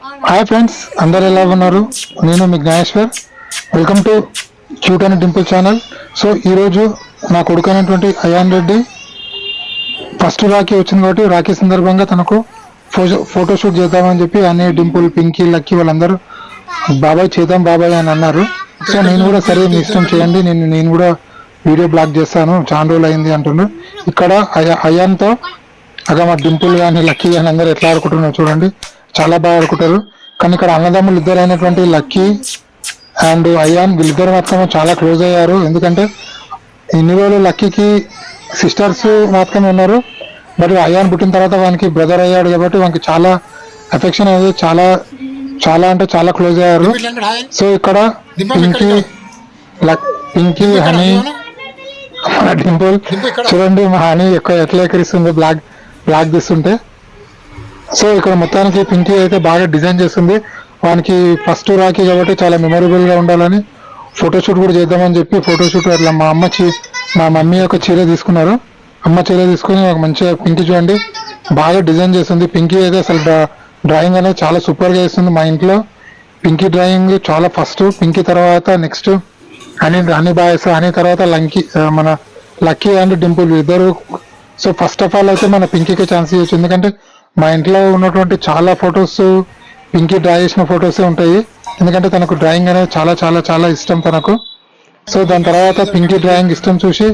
Hi friends, అందరు ఎలా ఉన్నారు? నేను మీ Gnaneshwar. Welcome to cute and dimple channel. So ఈరోజు నా కొడుకు అయినటువంటి అయాన్ రెడ్డి ఫస్ట్ రాఖీ వచ్చింది కాబట్టి రాఖీ సందర్భంగా తనకు ఫోటోషూట్ చేద్దామని చెప్పి అన్ని డింపుల్, పింకీ, లక్కీ వాళ్ళందరూ బాబాయ్ చేద్దాం బాబాయ్ అని అన్నారు. సో నేను కూడా సరే మీ ఇష్టం చేయండి, నేను కూడా వీడియో బ్లాగ్ చేస్తాను, చాలా రోజులు అయింది అంటున్నారు. ఇక్కడ అయాన్తో మా డింపుల్ కానీ లక్కీ కానీ అందరూ ఎట్లా ఆడుకుంటున్నారు చూడండి, చాలా బాగా ఆడుకుంటారు. కానీ ఇక్కడ అన్నదమ్ములు ఇద్దరు అయినటువంటి లక్కీ అండ్ అయాన్ వీళ్ళిద్దరు మాత్రమే చాలా క్లోజ్ అయ్యారు. ఎందుకంటే ఇన్ని రోజులు లక్కీకి సిస్టర్స్ మాత్రమే ఉన్నారు, బట్ అయాన్ పుట్టిన తర్వాత వానికి బ్రదర్ అయ్యాడు కాబట్టి వానికి చాలా అఫెక్షన్ అనేది చాలా చాలా అంటే చాలా క్లోజ్ అయ్యారు. సో ఇక్కడ పింకీ హనీ మన డింపుల్ చూడండి, మా హనీ ఎక్కువ ఎట్లా ఎక్కరిస్తుంది బ్లాక్ తీస్తుంటే. సో ఇక్కడ మొత్తానికి పింకీ అయితే బాగా డిజైన్ చేస్తుంది. వానికి ఫస్ట్ రాఖీ కాబట్టి చాలా మెమొరబుల్ గా ఉండాలని ఫోటోషూట్ కూడా చేద్దామని చెప్పి ఫోటోషూట్ అట్లా మా మమ్మీ యొక్క చీర తీసుకున్నారు. అమ్మ చీర తీసుకుని ఒక మంచిగా పింకీ చూడండి బాగా డిజైన్ చేస్తుంది. పింకీ అయితే అసలు డ్రాయింగ్ అనేది చాలా సూపర్ గా చేస్తుంది. మా ఇంట్లో పింకీ డ్రాయింగ్ చాలా ఫస్ట్, పింకీ తర్వాత నెక్స్ట్ హనీ బాయ్స్, హనీ తర్వాత మన లక్కీ అండ్ డింపుల్ ఇద్దరు. సో ఫస్ట్ ఆఫ్ ఆల్ అయితే మన పింకీకి ఛాన్స్ ఇవ్వచ్చు, ఎందుకంటే మా ఇంట్లో ఉన్నటువంటి చాలా ఫొటోస్ పింకీ డ్రా చేసిన ఫొటోసే ఉంటాయి. ఎందుకంటే తనకు డ్రాయింగ్ అనేది చాలా చాలా చాలా ఇష్టం తనకు. సో దాని తర్వాత పింకీ డ్రాయింగ్ ఇష్టం చూసి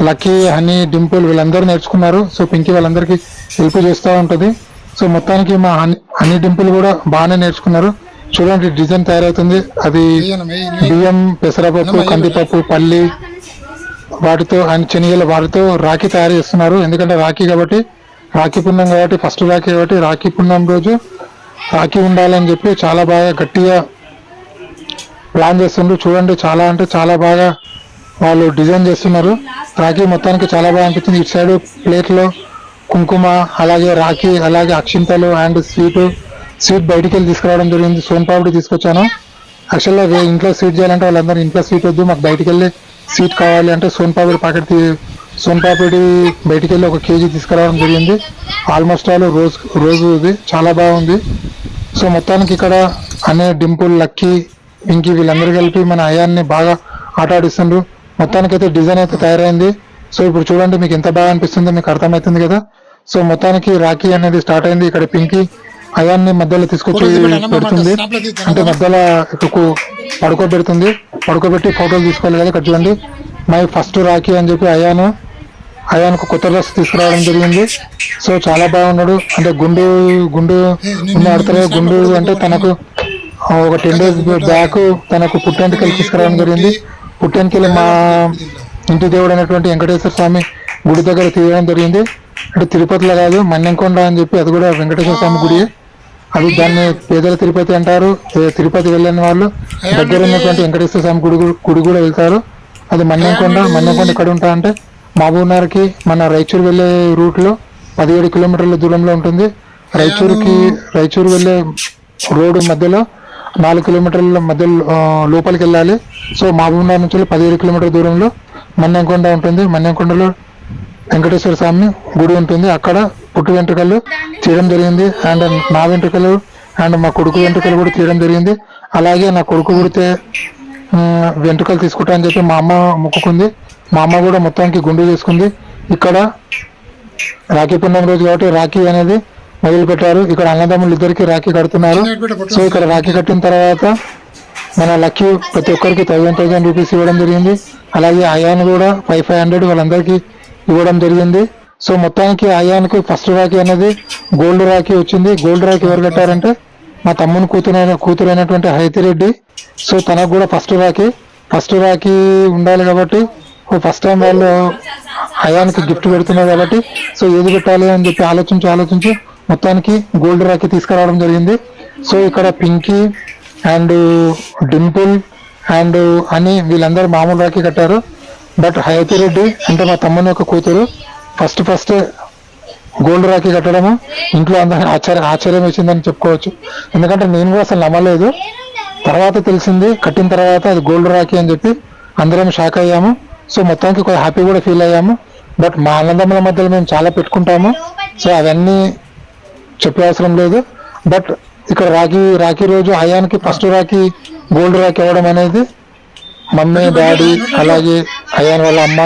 లక్కీ, హనీ, డింపుల్ వీళ్ళందరూ నేర్చుకున్నారు. సో పింకీ వాళ్ళందరికీ హెల్ప్ చేస్తూ ఉంటుంది. సో మొత్తానికి మా హనీ డింపుల్ కూడా బాగానే నేర్చుకున్నారు. చూడండి డిజైన్ తయారవుతుంది, అది బియ్యం, పెసరపప్పు, కందిపప్పు, పల్లి వాటితో అండ్ శనగలు వాటితో రాఖీ తయారు చేస్తున్నారు. ఎందుకంటే రాఖీ కాబట్టి, రాఖీ పుణ్యం కాబట్టి, ఫస్ట్ రాఖీ కాబట్టి రాఖీ పుణ్యం రోజు రాఖీ ఉండాలని చెప్పి చాలా బాగా గట్టిగా ప్లాన్ చేస్తుండ్రు. చూడండి చాలా అంటే చాలా బాగా వాళ్ళు డిజైన్ చేస్తున్నారు. రాఖీ మొత్తానికి చాలా బాగా అనిపించింది. ఇటు సైడ్ ప్లేట్లో కుంకుమ, అలాగే రాఖీ, అలాగే అక్షింతలు అండ్ స్వీట్ బయటికి వెళ్ళి తీసుకురావడం జరిగింది. సోన్పాపిడి తీసుకొచ్చాను. యాక్చువల్గా ఇంట్లో స్వీట్ చేయాలంటే వాళ్ళందరూ ఇంట్లో స్వీట్ వద్దు, మాకు బయటికి వెళ్ళి స్వీట్ కావాలి అంటే సోన్పాపిడి బయటికి వెళ్ళి 1 kg తీసుకురావడం జరిగింది. ఆల్మోస్ట్ ఆల్ రోజు ఇది చాలా బాగుంది. సో మొత్తానికి ఇక్కడ అనే డింపుల్, లక్కీ, పింకీ వీళ్ళందరూ కలిపి మన అయాన్ని బాగా ఆట ఆడిస్తుండ్రు. మొత్తానికి అయితే డిజైన్ అయితే తయారైంది. సో ఇప్పుడు చూడండి మీకు ఎంత బాగా అనిపిస్తుందో మీకు అర్థమవుతుంది కదా. సో మొత్తానికి రాఖీ అనేది స్టార్ట్ అయింది. ఇక్కడ పింకీ అయాన్ని మధ్యలో తీసుకొచ్చి పెడుతుంది, అంటే మధ్యలో పడుకోబెడుతుంది. పడుకోబెట్టి ఫోటోలు తీసుకోవాలి కదా. ఇక్కడ చూడండి మై ఫస్ట్ రాఖీ అని చెప్పి అయాన్కు కొత్త డ్రెస్ తీసుకురావడం జరిగింది. సో చాలా బాగున్నాడు, అంటే గుండు ఆడతారు. గుండు అంటే తనకు ఒక 10 days బ్యాక్ తనకు పుట్టెంటికలు తీసుకురావడం జరిగింది. పుట్టెంటికలు మా ఇంటి దేవుడు అయినటువంటి వెంకటేశ్వర స్వామి గుడి దగ్గర తీయడం జరిగింది. అంటే తిరుపతిలో కాదు, మన్నెంకొండ అని చెప్పి, అది కూడా వెంకటేశ్వర స్వామి గుడి. అది దాన్ని పేదల తిరుపతి అంటారు. తిరుపతి వెళ్ళని వాళ్ళు దగ్గర ఉన్నటువంటి వెంకటేశ్వర స్వామి గుడి కూడా వెళ్తారు. అది మన్నెంకొండ ఎక్కడ ఉంటా అంటే మహబూబ్నగర్కి మన రాయచూరు వెళ్ళే రూట్లో 17 కిలోమీటర్ల దూరంలో ఉంటుంది. రాయచూరు వెళ్ళే రోడ్డు మధ్యలో 4 కిలోమీటర్ల మధ్యలో లోపలికి వెళ్ళాలి. సో మహబూబ్నగర్ నుంచి 17 కిలోమీటర్ల దూరంలో మన్నెంకొండ ఉంటుంది. మన్నెంకొండలో వెంకటేశ్వర స్వామి గుడి ఉంటుంది. అక్కడ పుట్టు వెంట్రుకలు తీయడం జరిగింది. అండ్ నా వెంట్రుకలు అండ్ మా కొడుకు వెంట్రుకలు కూడా తీయడం జరిగింది. అలాగే నా కొడుకు పుడితే వెంట్రుకలు తీసుకుంటా అని చెప్పి మా అమ్మ మొక్కుకుంది. మా అమ్మ కూడా మొత్తానికి గుండు చేసుకుంది. ఇక్కడ రాఖీ పుణ్యం రోజు కాబట్టి రాఖీ అనేది మొదలు పెట్టారు. ఇక్కడ అన్నదమ్ములు ఇద్దరికి రాఖీ కడుతున్నారు. సో ఇక్కడ రాఖీ కట్టిన తర్వాత మన లక్కీ ప్రతి ఒక్కరికి 1000 రూపీస్ ఇవ్వడం జరిగింది. అలాగే అయాన్ కూడా 500 వాళ్ళందరికీ ఇవ్వడం జరిగింది. సో మొత్తానికి అయాన్కు ఫస్ట్ రాఖీ అనేది గోల్డ్ రాఖీ వచ్చింది. గోల్డ్ రాఖీ ఎవరు కట్టారంటే మా తమ్ముని కూతురు అయినటువంటి హైతిరెడ్డి. సో తనకు కూడా ఫస్ట్ రాఖీ ఉండాలి కాబట్టి ఫస్ట్ టైం వాళ్ళు అయాన్కి గిఫ్ట్ పెడుతున్నారు కాబట్టి సో ఏది పెట్టాలి అని చెప్పి ఆలోచించి మొత్తానికి గోల్డ్ రాఖీ తీసుకురావడం జరిగింది. సో ఇక్కడ పింకీ అండ్ డింపుల్ అండ్ అని వీళ్ళందరూ మామూలు రాఖీ కట్టారు. బట్ హైతిరెడ్డి అంటే మా తమ్ముని యొక్క కూతురు ఫస్ట్ గోల్డ్ రాఖీ కట్టడము ఇంట్లో అందరూ ఆశ్చర్యం వేసిందని చెప్పుకోవచ్చు. ఎందుకంటే నేను కూడా అసలు నమ్మలేదు, తర్వాత తెలిసింది కట్టిన తర్వాత అది గోల్డ్ రాఖీ అని చెప్పి అందరం షాక్ అయ్యాము. సో మొత్తానికి కొంచెం హ్యాపీ కూడా ఫీల్ అయ్యాము. బట్ మా అన్నదమ్ముల మధ్యలో మేము చాలా పెట్టుకుంటాము. సో అవన్నీ చెప్పే అవసరం లేదు. బట్ ఇక్కడ రాఖీ రోజు అయాన్కి ఫస్ట్ రాఖీ గోల్డ్ రాఖీ ఇవ్వడం అనేది మమ్మీ డాడీ అలాగే అయాన్ వాళ్ళ అమ్మ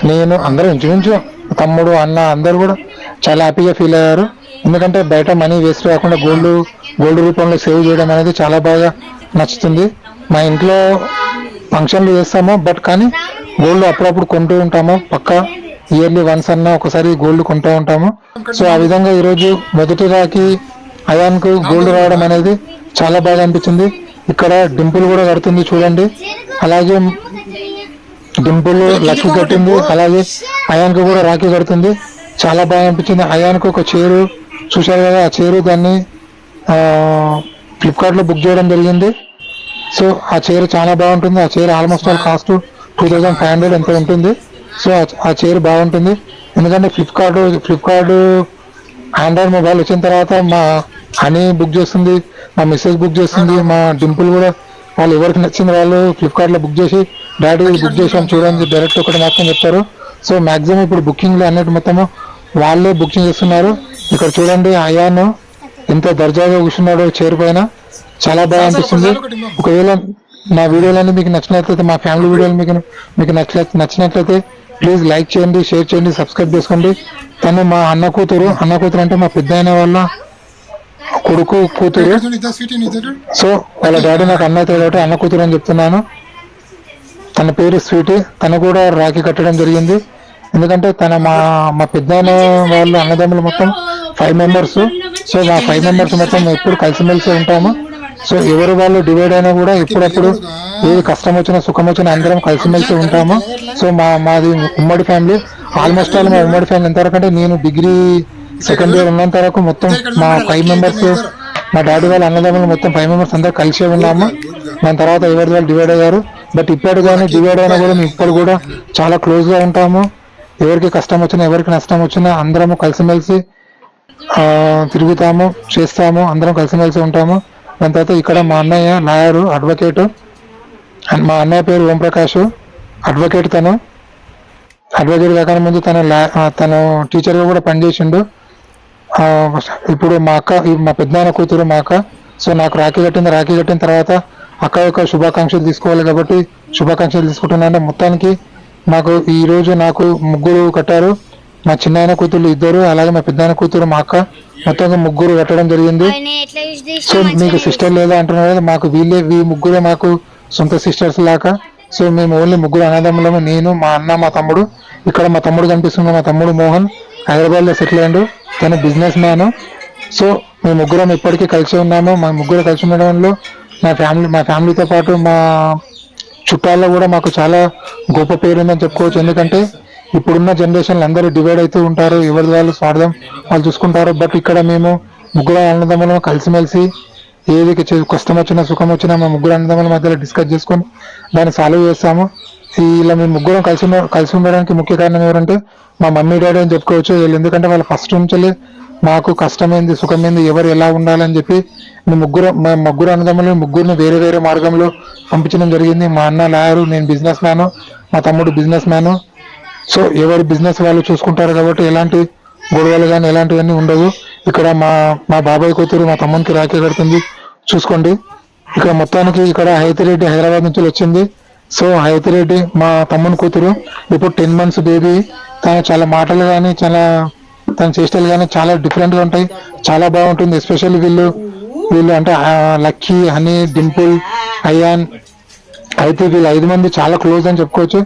నేను అందరూ ఇంచుమించు తమ్ముడు అన్న అందరూ కూడా చాలా హ్యాపీగా ఫీల్ అయ్యారు. ఎందుకంటే బయట మనీ వేస్ట్ కాకుండా గోల్డ్ రూపంలో సేవ్ చేయడం అనేది చాలా బాగా నచ్చుతుంది. మా ఇంట్లో ఫంక్షన్లు చేస్తాము, బట్ కానీ గోల్డ్ అప్పుడప్పుడు కొంటూ ఉంటాము. పక్కా ఇయర్లీ వన్స్ అన్న ఒకసారి గోల్డ్ కొంటూ ఉంటాము. సో ఆ విధంగా ఈరోజు మొదటి రాఖీ అయాన్కు గోల్డ్ రావడం అనేది చాలా బాగా అనిపించింది. ఇక్కడ డింపుల్ కూడా కడుతుంది చూడండి. అలాగే డింపుల్ లక్కీ కట్టింది, అలాగే అయాన్కు కూడా రాఖీ కడుతుంది. చాలా బాగా అనిపించింది. అయాన్కు ఒక చైరు చూశారు కదా, ఆ చైరు దాన్ని ఫ్లిప్కార్ట్లో బుక్ చేయడం జరిగింది. సో ఆ చైర్ చాలా బాగుంటుంది. ఆ చైర్ ఆల్మోస్ట్ ఆల్ కాస్ట్ 2500 ఎంత ఉంటుంది. సో ఆ చైర్ బాగుంటుంది. ఎందుకంటే ఫ్లిప్కార్ట్ ఆండ్రాయిడ్ మొబైల్ వచ్చిన తర్వాత మా హనీ బుక్ చేస్తుంది, మా మిస్సెస్ బుక్ చేస్తుంది, మా డింపుల్ కూడా వాళ్ళు ఎవరికి నచ్చింది వాళ్ళు ఫ్లిప్కార్ట్లో బుక్ చేసి డాడీ బుక్ చేసాం చూడండి డైరెక్ట్ ఒకటి మాత్రం చెప్తారు. సో మ్యాక్సిమం ఇప్పుడు బుకింగ్లు అన్నిటి మొత్తము వాళ్ళే బుకింగ్ చేస్తున్నారు. ఇక్కడ చూడండి అయాన్ ఎంత దర్జాగా కూర్చున్నాడో చైర్ పైన, చాలా బాగా అనిపిస్తుంది. ఒకవేళ నా వీడియోలన్నీ మీకు నచ్చినట్లయితే, మా ఫ్యామిలీ వీడియోలు మీకు నచ్చినట్లయితే ప్లీజ్ లైక్ చేయండి, షేర్ చేయండి, సబ్స్క్రైబ్ చేసుకోండి. తను మా అన్న కూతురు అంటే మా పెద్ద అయిన వాళ్ళ కొడుకు కూతురు. సో వాళ్ళ డాడీ నాకు అన్న అయితే కాబట్టి అన్న కూతురు అని చెప్తున్నాను. తన పేరు స్వీటీ. తను కూడా రాఖీ కట్టడం జరిగింది. ఎందుకంటే తన మా పెద్ద వాళ్ళు అన్నదమ్ములు మొత్తం 5 మెంబర్స్. సో మా 5 మెంబర్స్ మొత్తం ఎప్పుడు కలిసిమెలిసి ఉంటాము. సో ఎవరు వాళ్ళు డివైడ్ అయినా కూడా ఎప్పుడప్పుడు ఏ కష్టం వచ్చినా సుఖం వచ్చినా అందరం కలిసిమెలిసి ఉంటాము. సో మాది ఉమ్మడి ఫ్యామిలీ. ఆల్మోస్ట్ ఆల్ మా ఉమ్మడి ఫ్యామిలీ ఎంతవరకు అంటే నేను డిగ్రీ సెకండ్ ఇయర్ ఉన్నంత వరకు మొత్తం మా 5 మెంబర్స్, మా డాడీ వాళ్ళ అన్నదమ్ములు మొత్తం 5 మెంబర్స్ అందరూ కలిసే ఉన్నాము. దాని తర్వాత ఎవరి వాళ్ళు డివైడ్ అయ్యారు. బట్ ఇప్పుడు కానీ డివైడ్ అయినా కూడా మేము ఇప్పుడు కూడా చాలా క్లోజ్గా ఉంటాము. ఎవరికి కష్టం వచ్చినా ఎవరికి నష్టం వచ్చినా అందరము కలిసిమెలిసి తిరుగుతాము, చేస్తాము, అందరం కలిసిమెలిసి ఉంటాము. దాని తర్వాత ఇక్కడ మా అన్నయ్య లాయరు, అడ్వకేటు. మా అన్నయ్య పేరు ఓంప్రకాష్, అడ్వకేట్. తను అడ్వకేట్ కాకుండా ముందు తను టీచర్గా కూడా పనిచేసిండు. ఇప్పుడు మా పెద్దనాన్న కూతురు మా అక్క. సో నాకు రాఖీ కట్టిన తర్వాత అక్క యొక్క శుభాకాంక్షలు తీసుకోవాలి కాబట్టి శుభాకాంక్షలు తీసుకుంటున్నాను. మొత్తానికి ఈరోజు నాకు ముగ్గురు కట్టారు. మా చిన్న కూతురు 2, అలాగే మా పెద్ద కూతురు మా అక్క, మొత్తంగా ముగ్గురు కట్టడం జరిగింది. సో మీకు సిస్టర్ లేదా అంటున్నారు కదా, మాకు ముగ్గురే మాకు సొంత సిస్టర్స్ లాగా. సో మేము ఓన్లీ ముగ్గురు అన్నదమ్ములము, నేను, మా అన్న, మా తమ్ముడు. ఇక్కడ మా తమ్ముడు కనిపిస్తుంది, మా తమ్ముడు మోహన్ హైదరాబాద్లో సెటిల్ అయ్యాడు. తను బిజినెస్ మ్యాన్. సో మేము ముగ్గురం ఇప్పటికీ కలిసి ఉన్నాము. మా ముగ్గురు కలిసి ఉండడంలో మా ఫ్యామిలీతో పాటు మా చుట్టాల్లో కూడా మాకు చాలా గొప్ప పేరు ఉందని చెప్పుకోవచ్చు. ఎందుకంటే ఇప్పుడున్న జనరేషన్లు అందరూ డివైడ్ అవుతూ ఉంటారు, ఎవరి వాళ్ళు స్వార్థం వాళ్ళు చూసుకుంటారు. బట్ ఇక్కడ మేము ముగ్గురు అన్నదమ్ములను కలిసిమెలిసి ఏది కష్టం వచ్చినా సుఖం వచ్చినా మా ముగ్గురు అన్నదమ్ముల మధ్యలో డిస్కస్ చేసుకొని దాన్ని సాల్వ్ చేస్తాము. ఇలా మేము ముగ్గురం కలిసి ఉండడానికి ముఖ్య కారణం ఎవరంటే మా మమ్మీ డాడీ అని చెప్పుకోవచ్చు. వీళ్ళు ఎందుకంటే వాళ్ళు ఫస్ట్ నుంచి మాకు కష్టమైంది సుఖమైంది ఎవరు ఎలా ఉండాలని చెప్పి మా ముగ్గురు అన్నదమ్ములు ముగ్గురిని వేరే వేరే మార్గంలో పంపించడం జరిగింది. మా అన్న లాయరు, నేను బిజినెస్ మ్యాను, మా తమ్ముడు బిజినెస్ మ్యాను. సో ఎవరి బిజినెస్ వాళ్ళు చూసుకుంటారు కాబట్టి ఎలాంటి గొడవలు కానీ ఎలాంటివన్నీ ఉండవు. ఇక్కడ మా బాబాయ్ కూతురు మా తమ్మునికి రాఖీ కడుతుంది చూసుకోండి. ఇక్కడ మొత్తానికి ఇక్కడ హైతిరెడ్డి హైదరాబాద్ నుంచి వచ్చింది. సో హైతిరెడ్డి మా తమ్ముని కూతురు, ఇప్పుడు 10 months బేబీ. తను చాలా మాటలు కానీ తన చేష్టలు కానీ చాలా డిఫరెంట్గా ఉంటాయి, చాలా బాగుంటుంది. ఎస్పెషల్లీ వీళ్ళు అంటే లక్కీ, హనీ, డింపుల్, అయాన్ అయితే వీళ్ళు 5 మంది చాలా క్లోజ్ అని చెప్పుకోవచ్చు.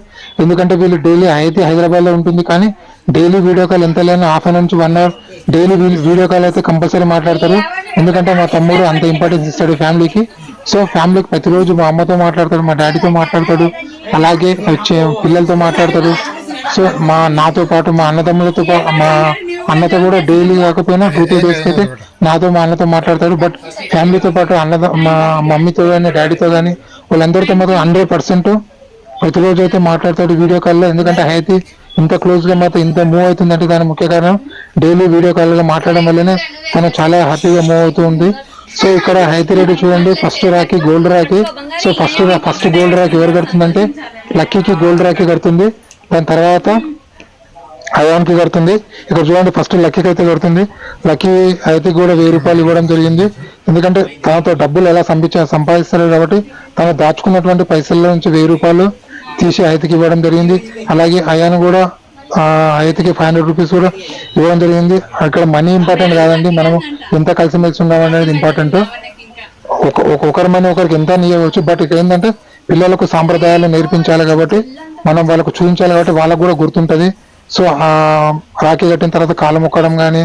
ఎందుకంటే వీళ్ళు డైలీ హైదరాబాద్లో ఉంటుంది, కానీ డైలీ వీడియో కాల్ ఎంత లేని హాఫ్ అన్ అవర్ నుంచి 1 hour డైలీ వీడియో కాల్ అయితే కంపల్సరీ మాట్లాడతారు. ఎందుకంటే మా తమ్ముడు అంత ఇంపార్టెన్స్ ఇస్తాడు ఫ్యామిలీకి. సో ఫ్యామిలీకి ప్రతిరోజు మా అమ్మతో మాట్లాడతాడు, మా డాడీతో మాట్లాడతాడు, అలాగే పిల్లలతో మాట్లాడతాడు. సో నాతో పాటు మా అన్నదమ్ములతో మా అన్నతో కూడా డైలీ కాకపోయినా 2-3 days అయితే నాతో మా అన్నతో మాట్లాడతాడు. బట్ ఫ్యామిలీతో పాటు మా మమ్మీతో కానీ డాడీతో కానీ వాళ్ళందరితో మాత్రం 100% ప్రతిరోజు అయితే మాట్లాడతాడు వీడియో కాల్లో. ఎందుకంటే హైతి ఇంత క్లోజ్గా మాత్రం ఇంత మూవ్ అవుతుందంటే దాని ముఖ్య కారణం డైలీ వీడియో కాల్లో మాట్లాడడం వల్లనే తను చాలా హ్యాపీగా మూవ్ అవుతూ ఉంది. సో ఇక్కడ హైతిరెడ్డి చూడండి, first Rakhi gold Rakhi. So first gold Rakhi ఎవరు కడుతుందంటే లక్కీకి గోల్డ్ రాఖీ కడుతుంది. దాని తర్వాత అయాన్కి కడుతుంది. ఇక్కడ చూడండి ఫస్ట్ లక్కీకి అయితే కడుతుంది. లక్కీ అయితే కూడా 1000 రూపాయలు ఇవ్వడం జరిగింది. ఎందుకంటే తనతో డబ్బులు ఎలా సంపాదిస్తారు కాబట్టి తను దాచుకున్నటువంటి పైసల్లో నుంచి 1000 రూపాయలు తీసి అయితకి ఇవ్వడం జరిగింది. అలాగే అయాన్ కూడా అయితకి 500 రూపీస్ కూడా ఇవ్వడం జరిగింది. ఇక్కడ మనీ ఇంపార్టెంట్ కాదండి, మనము ఎంత కలిసిమెలిసి ఉన్నాం అనేది ఇంపార్టెంట్. ఒకరి మనీ ఒకరికి ఎంత ఇవ్వచ్చు, బట్ ఇక్కడ ఏంటంటే పిల్లలకు సాంప్రదాయాలు నేర్పించాలి కాబట్టి మనం వాళ్ళకు చూపించాలి కాబట్టి వాళ్ళకు కూడా గుర్తుంటది. సో రాఖీ కట్టిన తర్వాత కాలు మొక్కడం కానీ,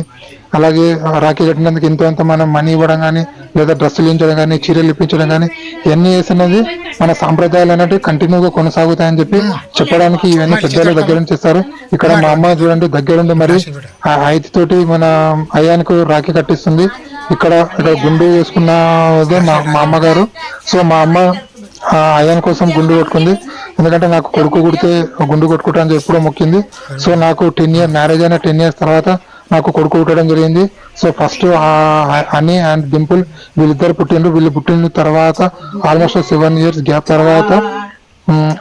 అలాగే రాఖీ కట్టినందుకు ఎంత మనం మనీ ఇవ్వడం కానీ, లేదా డ్రెస్సులు ఇప్పించడం కానీ, చీరలు ఇప్పించడం కానీ, ఇవన్నీ చేసినది మన సాంప్రదాయాలు అనేవి కంటిన్యూగా కొనసాగుతాయని చెప్పడానికి ఇవన్నీ పెద్దల దగ్గర నుంచి ఇస్తారు. ఇక్కడ మా అమ్మ చూడండి దగ్గరుండి మరి ఆ తోటి మన అయ్యానికి రాఖీ కట్టిస్తుంది. ఇక్కడ గుండు వేసుకున్నదే మా అమ్మగారు. సో మా అమ్మ అయాన్ కోసం గుండు కొట్టుకుంది. ఎందుకంటే నాకు కొడుకు కుడితే గుండు కొట్టుకుంటాను ఎప్పుడో మొక్కింది. సో నాకు 10 years మ్యారేజ్ అయిన 10 years తర్వాత నాకు కొడుకు పుట్టడం జరిగింది. So first honey and Dimple వీళ్ళిద్దరు పుట్టిండ్రు. వీళ్ళు పుట్టిన తర్వాత ఆల్మోస్ట్ 7 years గ్యాప్ తర్వాత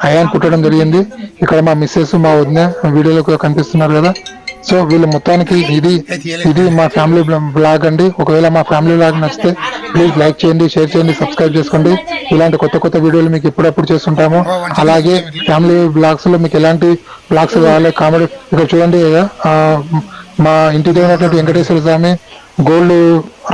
అయాన్ పుట్టడం జరిగింది. ఇక్కడ మా మిస్సెస్ మా వదిన వీడియోలో కనిపిస్తున్నారు కదా. సో వీళ్ళు మొత్తానికి ఇది మా ఫ్యామిలీ బ్లాగ్ అండి. ఒకవేళ మా ఫ్యామిలీ బ్లాగ్ నచ్చితే ప్లీజ్ లైక్ చేయండి, షేర్ చేయండి, సబ్స్క్రైబ్ చేసుకోండి. ఇలాంటి కొత్త వీడియోలు మీకు ఎప్పుడప్పుడు చేస్తుంటాము. అలాగే ఫ్యామిలీ బ్లాగ్స్ లో మీకు ఎలాంటి బ్లాగ్స్ కావాలి కామెడీ ఇక్కడ చూడండి. మా ఇంటి దగ్గర వెంకటేశ్వర స్వామి గోల్డ్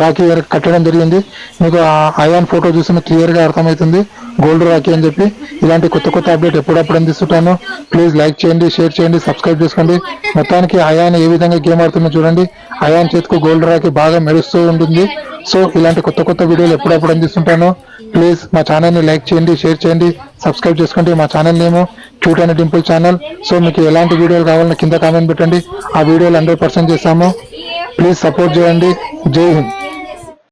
రాఖీ కట్టడం జరిగింది. మీకు అయాన్ ఫోటో చూసిన క్లియర్ గా అర్థమవుతుంది గోల్డ్ రాఖీ అని చెప్పి. ఇలాంటి కొత్త అప్డేట్ ఎప్పుడప్పుడు అందిస్తుంటాను. ప్లీజ్ లైక్ చేయండి, షేర్ చేయండి, సబ్స్క్రైబ్ చేసుకోండి. మొత్తానికి అయాన్ ఏ విధంగా గేమ్ ఆడుతుందో చూడండి. అయాన్ చేతికి గోల్డ్ రాఖీ బాగా మెరుస్తూ ఉంటుంది. సో ఇలాంటి కొత్త వీడియోలు ఎప్పుడప్పుడు అందిస్తుంటాను. ప్లీజ్ మా ఛానల్ ని లైక్ చేయండి, షేర్ చేయండి, సబ్స్క్రైబ్ చేసుకోండి. మా ఛానల్ నేమో cute and dimple channel. So మీకు ఎలాంటి వీడియోలు కావాలన్నా కింద కామెంట్ పెట్టండి. ఆ వీడియోలు 100% చేస్తాము. ప్లీజ్ సపోర్ట్ చేయండి. జై హింద్.